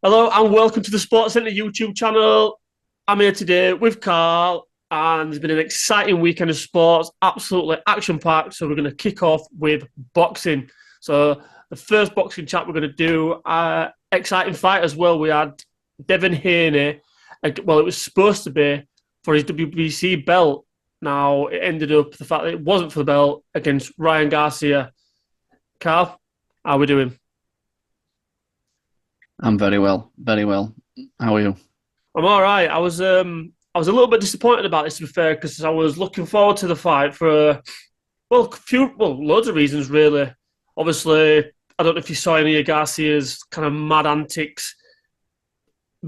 Hello and welcome to the Sports Centre YouTube channel. I'm here today with Carl, and there's been an exciting weekend of sports, absolutely action-packed. So we're going to kick off with boxing. So the first boxing chat we're going to do, exciting fight as well. We had Devin Haney. Well, it was supposed to be for his WBC belt. Now it ended up the fact that it wasn't for the belt against Ryan Garcia. Carl, how are we doing? I'm very well, very well. How are you? I'm all right. I was a little bit disappointed about this, to be fair, because I was looking forward to the fight for loads of reasons, really. Obviously, I don't know if you saw any of Garcia's kind of mad antics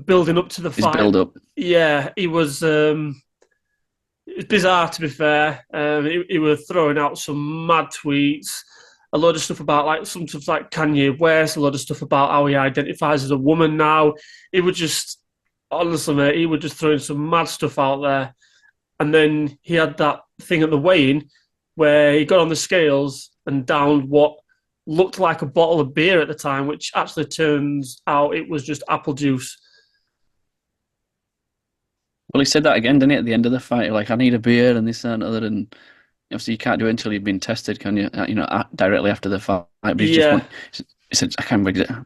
building up to the His fight. build-up. Yeah, he was. It was bizarre, to be fair. He was throwing out some mad tweets, a lot of stuff about some stuff like Kanye West, a lot of stuff about how he identifies as a woman now. He would just, honestly, mate, he was just throwing some mad stuff out there. And then he had that thing at the weigh-in where he got on the scales and downed what looked like a bottle of beer at the time, which actually turns out it was just apple juice. Well, he said that again, didn't he, at the end of the fight? Like, I need a beer and this and other, and obviously you can't do it until you've been tested, can you? Directly after the fight. But Yeah, he said, I can't remember.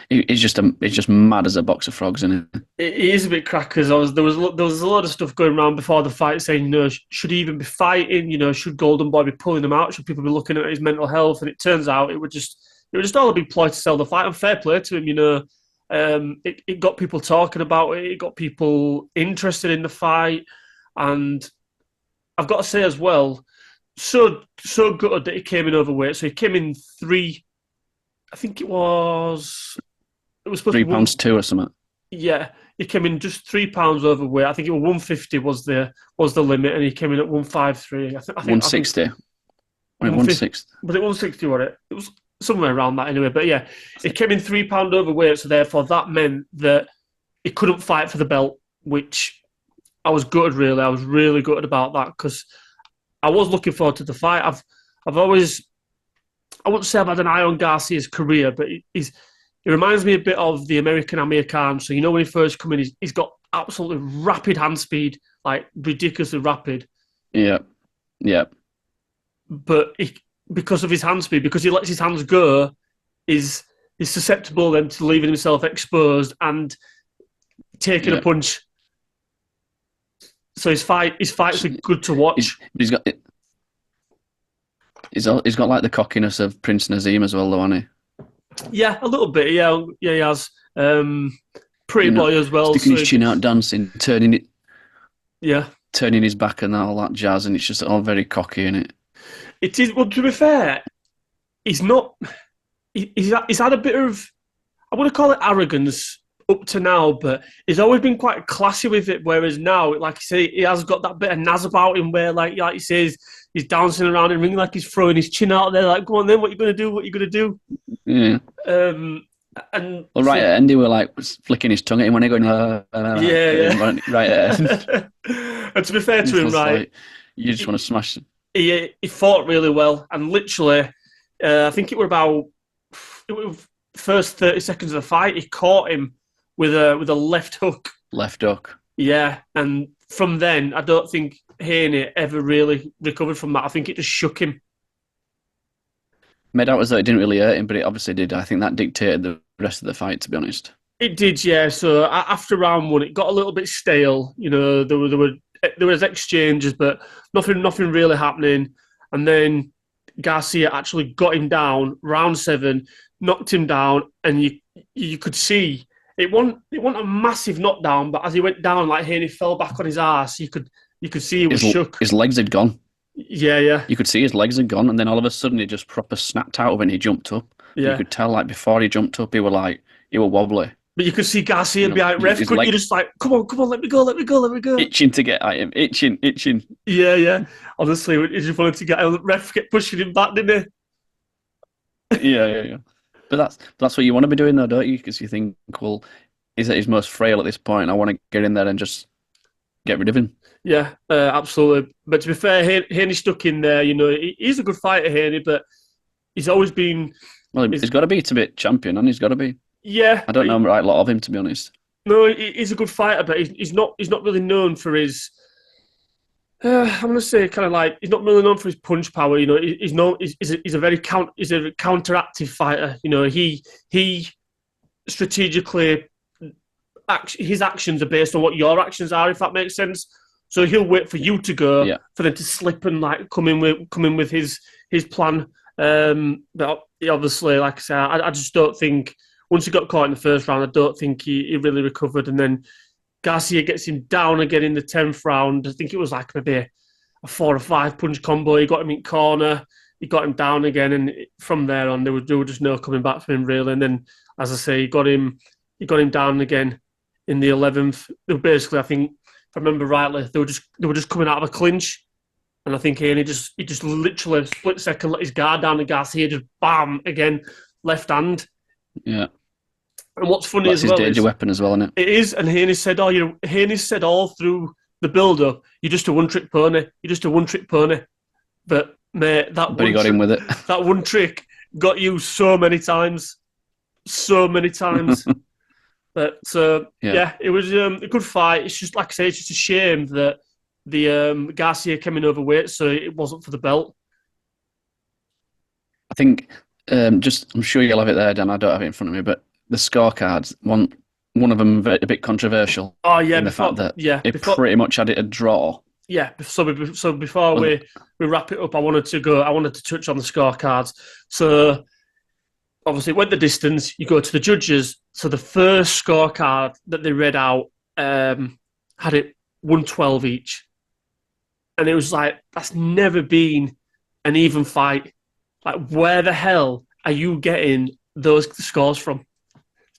He's just mad as a box of frogs, isn't it? it is a bit crackers. There was a lot of stuff going around before the fight saying, should he even be fighting? Should Golden Boy be pulling him out? Should people be looking at his mental health? And it turns out it was just all a big ploy to sell the fight. And fair play to him. It got people talking about it. It got people interested in the fight, and I've got to say as well, so good that he came in overweight. So he came in three. I think it was supposed to Three be one. pounds two or something. Yeah, he came in just £3 overweight. I think it was 150 was the limit, and he came in at 153. I think 160. Wait, 150. 160. Was it 160? Was it? It was somewhere around that anyway. But yeah, he came in £3 overweight, so therefore that meant that he couldn't fight for the belt, which I was gutted. Really, I was really gutted about that because I was looking forward to the fight. I've always, I wouldn't say I've had an eye on Garcia's career, but he reminds me a bit of the American Amir Khan. So when he first come in, he's got absolutely rapid hand speed, like ridiculously rapid. Yeah, yeah, But because of his hand speed, because he lets his hands go, is susceptible then to leaving himself exposed and taking a yeah. punch. So his fights are good to He's watch. he's got he's got like the cockiness of Prince Nazim as well, though, hasn't he? Yeah, a little bit. Yeah, yeah, he has. Pretty boy as well. Sticking So his chin out, dancing, yeah, turning his back, and all that jazz, and it's just all very cocky, isn't it? it is. Well, to be fair, he's not. He's had a bit of, I want to call it arrogance up to now, but he's always been quite classy with it. Whereas now, like you say, he has got that bit of naz about him, where like he says, he's dancing around and ringing like he's throwing his chin out there, like, go on then, what you gonna do? What you gonna do? Yeah. Um, and Well, right so, at the end, he were like flicking his tongue at him when he going, yeah, yeah. right at the end. And to be fair It's to him, just right, like, you just want to smash. he fought really well, and literally, I think it was first 30 seconds of the fight, he caught him with a left hook. Left hook. Yeah, and from then, I don't think Haney ever really recovered from that. I think it just shook him. Made out as though it didn't really hurt him, but it obviously did. I think that dictated the rest of the fight, to be honest. It did, yeah. So after round one, it got a little bit stale. There was exchanges, but nothing really happening. And then Garcia actually got him down round seven, knocked him down, and you could see it wasn't a massive knockdown, but as he went down, like Haney fell back on his ass, you could see he was shook. His legs had gone. Yeah, yeah, You could see his legs had gone, and then all of a sudden he just proper snapped out when he jumped up. You yeah. could tell, like, before he jumped up, he were wobbly. But you could see Garcia behind ref. His Couldn't you leg just like, come on, let me go, let me go, let me go? itching to get at him, itching. Yeah, yeah. Honestly, he just wanted to get the ref kept pushing him back, didn't Yeah. But that's what you want to be doing, though, don't you? Because you think, well, he's at his most frail at this point. I want to get in there and just get rid of him. he? Yeah, absolutely. But to be fair, Haney stuck in there. He's a good fighter, Haney, but he's always been. Well, he's got to be to be champion, and he's got to be. Yeah, I don't know a right lot of him, to be honest. no, he's a good fighter, but he's not. He's not really known for his. I'm gonna say kind of like he's not really known for his punch power. You know, he's no. He's a very he's a counteractive fighter. You know, he strategically his actions are based on what your actions are, if that makes sense. So he'll wait for you to go for them to slip and like come in with his plan. But obviously, like I said, I just don't think once he got caught in the first round, I don't think he really recovered. And then Garcia gets him down again in the 10th round. I think it was like maybe a 4 or 5 punch combo. He got him in corner. He got him down again, and from there on, there were just no coming back for him really. And then, as I say, he got him down again in the 11th. They were basically, I think, if I remember rightly, they were just coming out of a clinch, and I think Haney just literally a split second let his guard down, and Garcia just bam again, left hand. Yeah. And what's funny That's as well, his danger weapon as well, isn't it? It is, and Haney said, all through the build-up, you're just a one-trick pony. You're just a one-trick pony. But mate, but he got him with it. That one trick got you so many times. But it was a good fight. It's just like I say, it's just a shame that the Garcia came in overweight, so it wasn't for the belt. I think I'm sure you'll have it there, Dan. I don't have it in front of me, but the scorecards, one of them a bit controversial. Oh yeah, in the fact that it pretty much had it a draw. Yeah, so before we wrap it up, I wanted to touch on the scorecards. So obviously, it went the distance. You go to the judges. So the first scorecard that they read out had it 112 each, and it was like that's never been an even fight. Like, where the hell are you getting those scores from?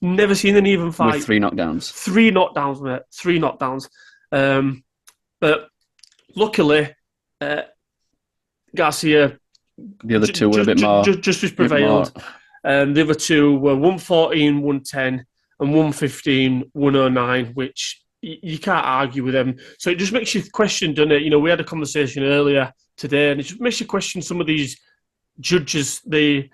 Never seen an even fight. With 3 knockdowns. 3 knockdowns, mate. 3 knockdowns. But luckily, Garcia. The other two were a bit more. Justice prevailed. The other two were 114, 110, and 115, 109, which you can't argue with them. So it just makes you question, doesn't it? You know, we had a conversation earlier today, and it just makes you question some of these judges. One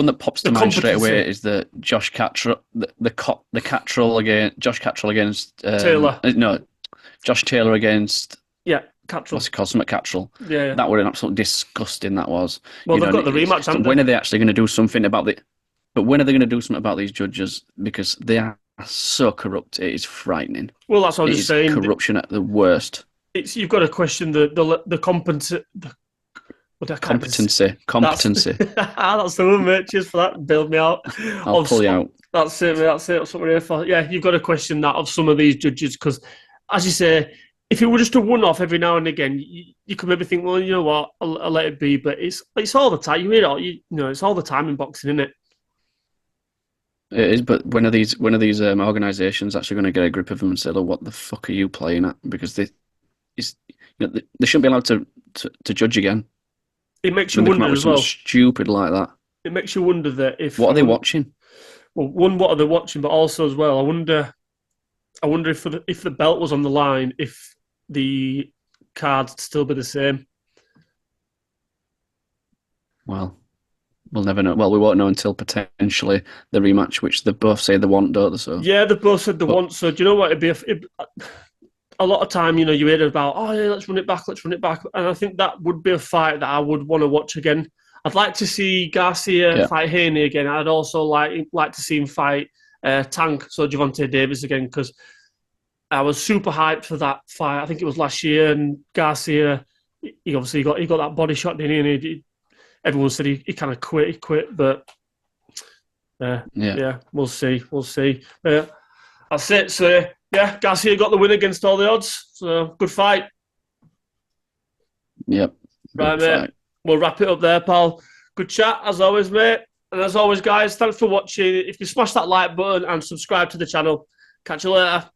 that pops to mind straight away is the Josh Cattrall, the Cattrall against Josh Cattrall against Taylor. No, Josh Taylor against Cattrall. What's it called? Something Cattrall. Yeah. That was absolutely disgusting. That was. Well, they've got the rematch. So when are they actually going to do something about it? But when are they going to do something about these judges? Because they are so corrupt. It is frightening. Well, that's what I was saying. Corruption at the worst. You've got to question the competency. Competency. That's the one, mate. Cheers for that. Bailed me out. I'll pull you out. That's it, mate. That's it. That's what we're here for. Yeah, you've got to question that of some of these judges because, as you say, if it were just a one-off every now and again, you could maybe think, well, you know what, I'll let it be. But it's all the time. It's all the time in boxing, isn't it? It is. But when are these organisations actually going to get a grip of them and say, "Look, what the fuck are you playing at?" Because they shouldn't be allowed to judge again. It makes you wonder as well. Stupid like that. It makes you wonder that if what are they watching? Well, one, what are they watching? But also as well, I wonder if the belt was on the line, if the cards would still be the same. Well, we'll never know. Well, we won't know until potentially the rematch, which they both say they want, don't they? So yeah, they both said they want. So do you know what? It'd be a lot of time, you know, you hear about, oh yeah, let's run it back, and I think that would be a fight that I would want to watch again. I'd like to see Garcia fight Haney again. I'd also like to see him fight Tank, so Gervonta Davis again, because I was super hyped for that fight. I think it was last year, and Garcia, he obviously got that body shot, didn't he? And everyone said he kind of quit. He quit, but we'll see. That's it. So yeah, Garcia got the win against all the odds. So good fight. Yep. Right, mate. We'll wrap it up there, pal. Good chat as always, mate. And as always, guys, thanks for watching. If you smash that like button and subscribe to the channel, catch you later.